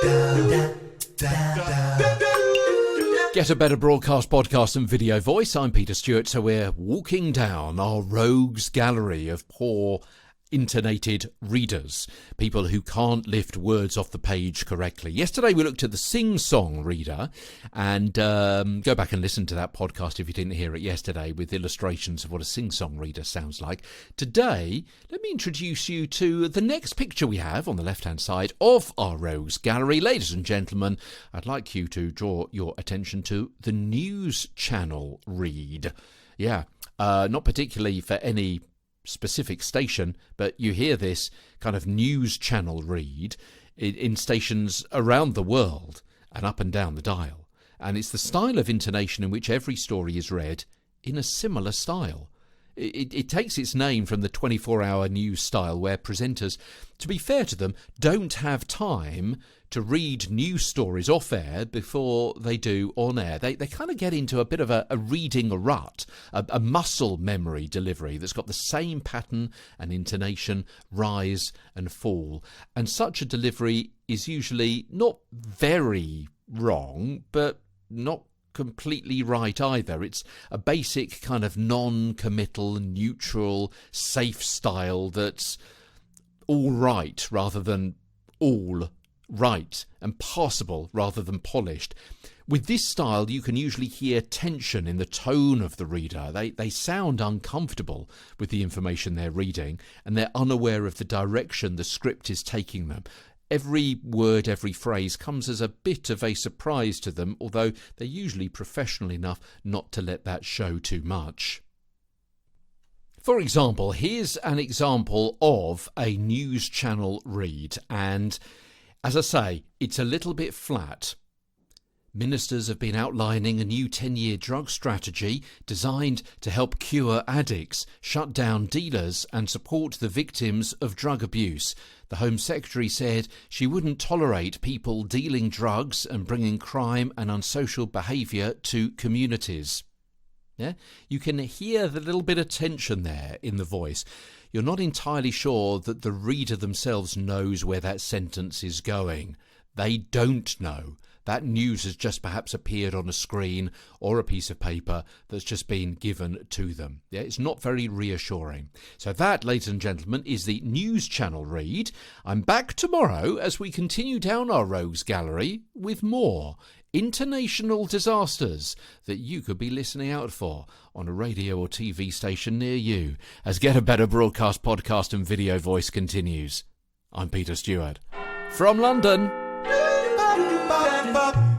Get a better broadcast, podcast and video voice. I'm Peter Stewart. So we're walking down our rogues gallery of poor intonated readers, people who can't lift words off the page correctly. Yesterday we looked at the sing-song reader, and go back and listen to that podcast if you didn't hear it yesterday, with illustrations of what a sing-song reader sounds like. Today, let me introduce you to the next picture we have on the left-hand side of our rogues gallery. Ladies and gentlemen, I'd like you to draw your attention to the news channel read. Yeah, not particularly for any specific station, but you hear this kind of news channel read in stations around the world and up and down the dial. And it's the style of intonation in which every story is read in a similar style. It takes its name from the 24-hour news style, where presenters, to be fair to them, don't have time to read news stories off air before they do on air. They kind of get into a bit of a reading rut, a muscle memory delivery that's got the same pattern and intonation, rise and fall. And such a delivery is usually not very wrong, but not completely right either. It's a basic kind of non-committal, neutral, safe style that's all right rather than all right, and passable rather than polished. With this style, you can usually hear tension in the tone of the reader. They sound uncomfortable with the information they're reading, and they're unaware of the direction the script is taking them. Every word, every phrase comes as a bit of a surprise to them, although they're usually professional enough not to let that show too much. For example, here's an example of a news channel read, and as I say, it's a little bit flat. Ministers have been outlining a new 10-year drug strategy designed to help cure addicts, shut down dealers and support the victims of drug abuse. The Home Secretary said she wouldn't tolerate people dealing drugs and bringing crime and unsocial behaviour to communities. Yeah? You can hear the little bit of tension there in the voice. You're not entirely sure that the reader themselves knows where that sentence is going. They don't know. That news has just perhaps appeared on a screen or a piece of paper that's just been given to them. Yeah, it's not very reassuring. So that, ladies and gentlemen, is the news channel read. I'm back tomorrow as we continue down our rogues gallery with more intonational disasters that you could be listening out for on a radio or TV station near you, as Get a Better broadcast, podcast and video voice continues. I'm Peter Stewart from London. Ba-ba